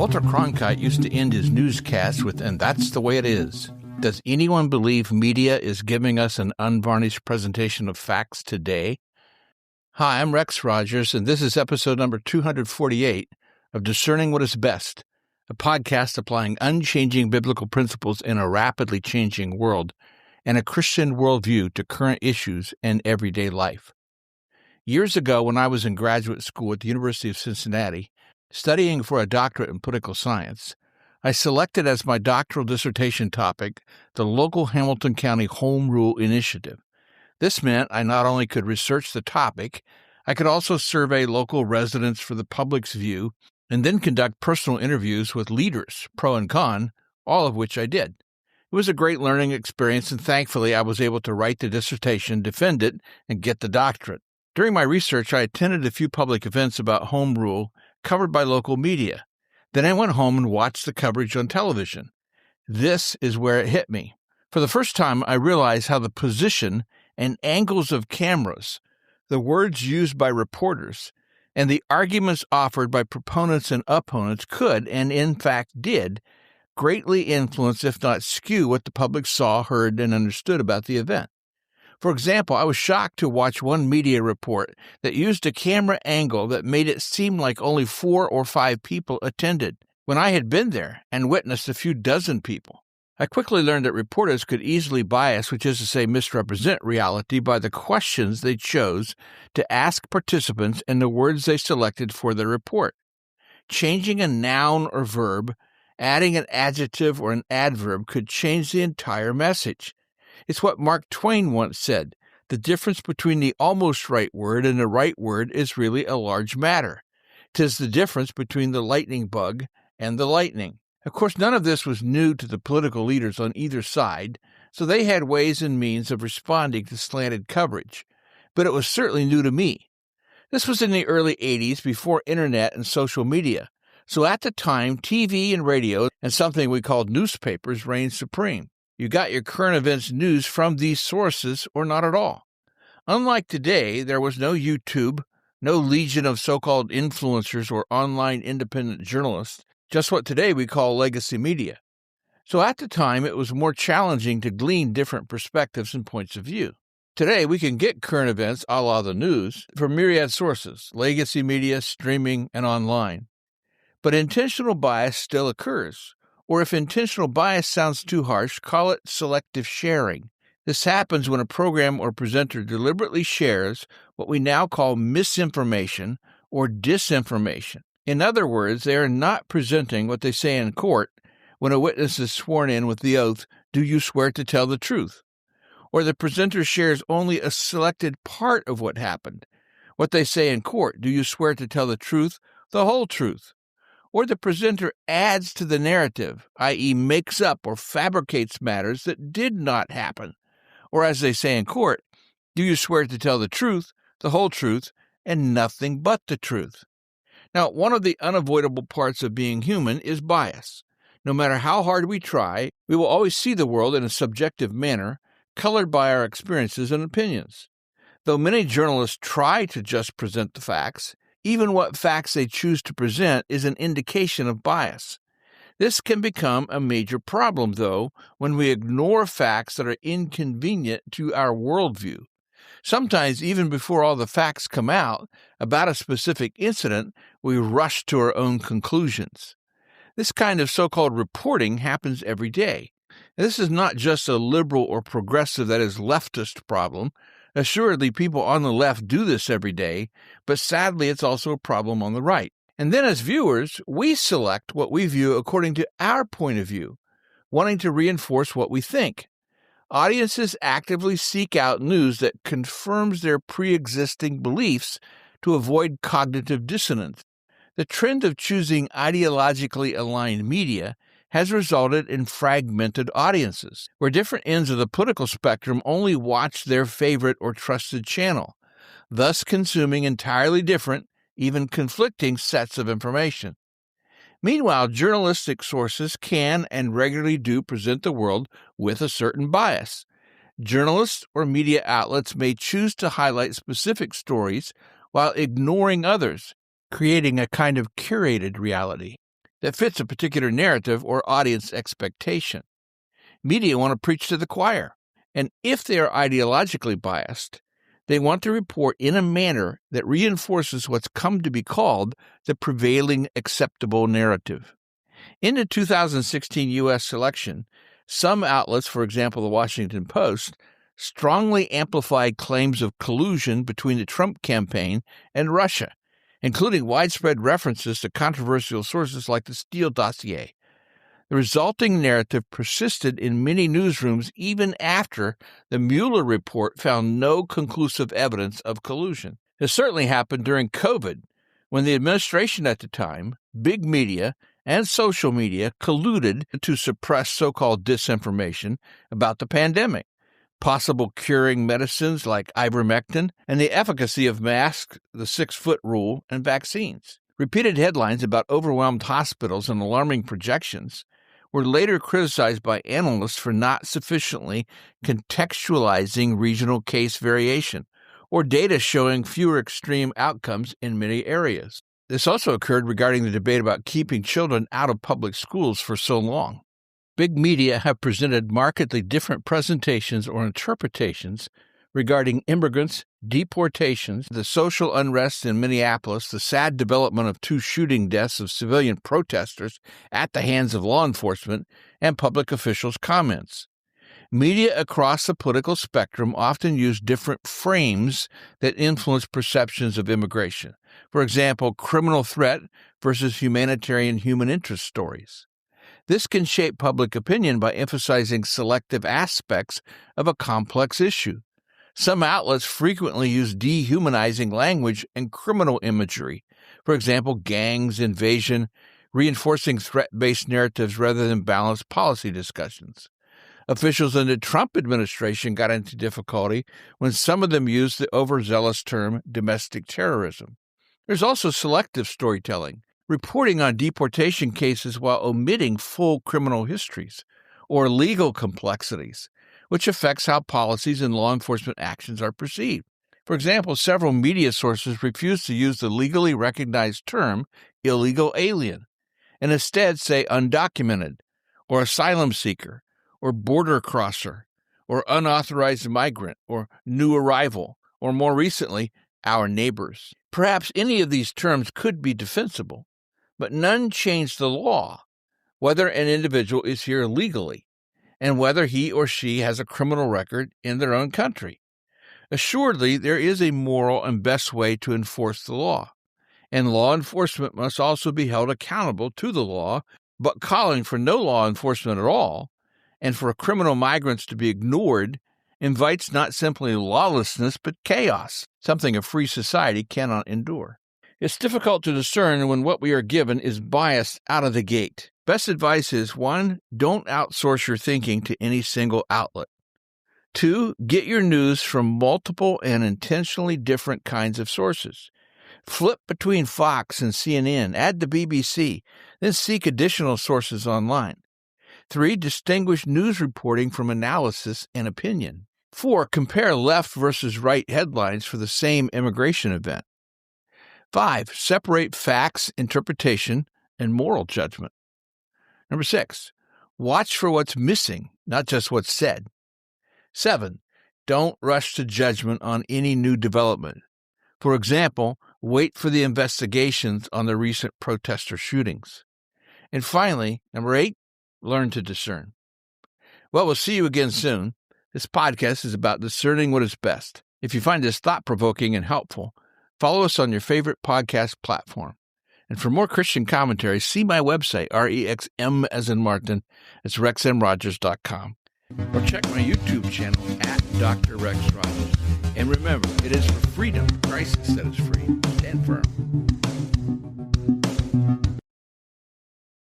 Walter Cronkite used to end his newscast with, "And that's the way it is." Does anyone believe media is giving us an unvarnished presentation of facts today? Hi, I'm Rex Rogers, and this is episode number 248 of Discerning What is Best, a podcast applying unchanging biblical principles in a rapidly changing world and a Christian worldview to current issues and everyday life. Years ago, when I was in graduate school at the University of Cincinnati, studying for a doctorate in political science, I selected as my doctoral dissertation topic the local Hamilton County Home Rule Initiative. This meant I not only could research the topic, I could also survey local residents for the public's view and then conduct personal interviews with leaders, pro and con, all of which I did. It was a great learning experience, and thankfully I was able to write the dissertation, defend it, and get the doctorate. During my research, I attended a few public events about home rule covered by local media. Then I went home and watched the coverage on television. This is where it hit me. For the first time, I realized how the position and angles of cameras, the words used by reporters, and the arguments offered by proponents and opponents could, and in fact did, greatly influence, if not skew, what the public saw, heard, and understood about the event. For example, I was shocked to watch one media report that used a camera angle that made it seem like only 4 or 5 people attended, when I had been there and witnessed a few dozen people. I quickly learned that reporters could easily bias, which is to say misrepresent reality, by the questions they chose to ask participants and the words they selected for their report. Changing a noun or verb, adding an adjective or an adverb could change the entire message. It's what Mark Twain once said: the difference between the almost right word and the right word is really a large matter. 'Tis the difference between the lightning bug and the lightning. Of course, none of this was new to the political leaders on either side, so they had ways and means of responding to slanted coverage. But it was certainly new to me. This was in the early 80s, before internet and social media. So at the time, TV and radio and something we called newspapers reigned supreme. You got your current events news from these sources or not at all. Unlike today, there was no YouTube, no legion of so-called influencers or online independent journalists, just what today we call legacy media. So at the time, it was more challenging to glean different perspectives and points of view. Today, we can get current events, a la the news, from myriad sources, legacy media, streaming, and online. But intentional bias still occurs. Or if intentional bias sounds too harsh, call it selective sharing. This happens when a program or presenter deliberately shares what we now call misinformation or disinformation. In other words, they are not presenting what they say in court when a witness is sworn in with the oath, "Do you swear to tell the truth?" Or the presenter shares only a selected part of what happened. What they say in court, "Do you swear to tell the truth, the whole truth?" Or the presenter adds to the narrative, i.e. makes up or fabricates matters that did not happen. Or as they say in court, "Do you swear to tell the truth, the whole truth, and nothing but the truth?" Now, one of the unavoidable parts of being human is bias. No matter how hard we try, we will always see the world in a subjective manner, colored by our experiences and opinions. Though many journalists try to just present the facts, even what facts they choose to present is an indication of bias. This can become a major problem, though, when we ignore facts that are inconvenient to our worldview. Sometimes, even before all the facts come out about a specific incident, we rush to our own conclusions. This kind of so-called reporting happens every day. This is not just a liberal or progressive, that is, leftist problem. Assuredly, people on the left do this every day, but sadly, it's also a problem on the right. And then as viewers, we select what we view according to our point of view, wanting to reinforce what we think. Audiences actively seek out news that confirms their pre-existing beliefs to avoid cognitive dissonance. The trend of choosing ideologically aligned media has resulted in fragmented audiences, where different ends of the political spectrum only watch their favorite or trusted channel, thus consuming entirely different, even conflicting sets of information. Meanwhile, journalistic sources can and regularly do present the world with a certain bias. Journalists or media outlets may choose to highlight specific stories while ignoring others, creating a kind of curated reality. that fits a particular narrative or audience expectation. Media want to preach to the choir, and if they are ideologically biased, they want to report in a manner that reinforces what's come to be called the prevailing acceptable narrative. In the 2016 U.S. election, some outlets, for example, the Washington Post, strongly amplified claims of collusion between the Trump campaign and Russia, including widespread references to controversial sources like the Steele dossier. The resulting narrative persisted in many newsrooms even after the Mueller report found no conclusive evidence of collusion. This certainly happened during COVID, when the administration at the time, big media, and social media colluded to suppress so-called disinformation about the pandemic, possible curing medicines like ivermectin, and the efficacy of masks, the 6-foot rule, and vaccines. Repeated headlines about overwhelmed hospitals and alarming projections were later criticized by analysts for not sufficiently contextualizing regional case variation, or data showing fewer extreme outcomes in many areas. This also occurred regarding the debate about keeping children out of public schools for so long. Big media have presented markedly different presentations or interpretations regarding immigrants, deportations, the social unrest in Minneapolis, the sad development of 2 shooting deaths of civilian protesters at the hands of law enforcement, and public officials' comments. Media across the political spectrum often use different frames that influence perceptions of immigration. For example, criminal threat versus humanitarian human interest stories. This can shape public opinion by emphasizing selective aspects of a complex issue. Some outlets frequently use dehumanizing language and criminal imagery, for example, gangs, invasion, reinforcing threat-based narratives rather than balanced policy discussions. Officials in the Trump administration got into difficulty when some of them used the overzealous term domestic terrorism. There's also selective storytelling, reporting on deportation cases while omitting full criminal histories, or legal complexities, which affects how policies and law enforcement actions are perceived. For example, several media sources refuse to use the legally recognized term illegal alien, and instead say undocumented, or asylum seeker, or border crosser, or unauthorized migrant, or new arrival, or more recently, our neighbors. Perhaps any of these terms could be defensible, but none change the law, whether an individual is here legally, and whether he or she has a criminal record in their own country. Assuredly, there is a moral and best way to enforce the law, and law enforcement must also be held accountable to the law, but calling for no law enforcement at all, and for criminal migrants to be ignored, invites not simply lawlessness but chaos, something a free society cannot endure. It's difficult to discern when what we are given is biased out of the gate. Best advice is 1. Don't outsource your thinking to any single outlet. 2. Get your news from multiple and intentionally different kinds of sources. Flip between Fox and CNN, add the BBC, then seek additional sources online. 3. Distinguish news reporting from analysis and opinion. 4. Compare left versus right headlines for the same immigration event. 5. Separate facts, interpretation, and moral judgment. 6. Watch for what's missing, not just what's said. 7. Don't rush to judgment on any new development. For example, wait for the investigations on the recent protester shootings. And finally, 8, learn to discern. Well, we'll see you again soon. This podcast is about discerning what is best. If you find this thought-provoking and helpful, follow us on your favorite podcast platform. And for more Christian commentary, see my website, REXM as in Martin. It's rexmrogers.com. Or check my YouTube channel at Dr. Rex Rogers. And remember, it is for freedom Christ set us free. Stand firm.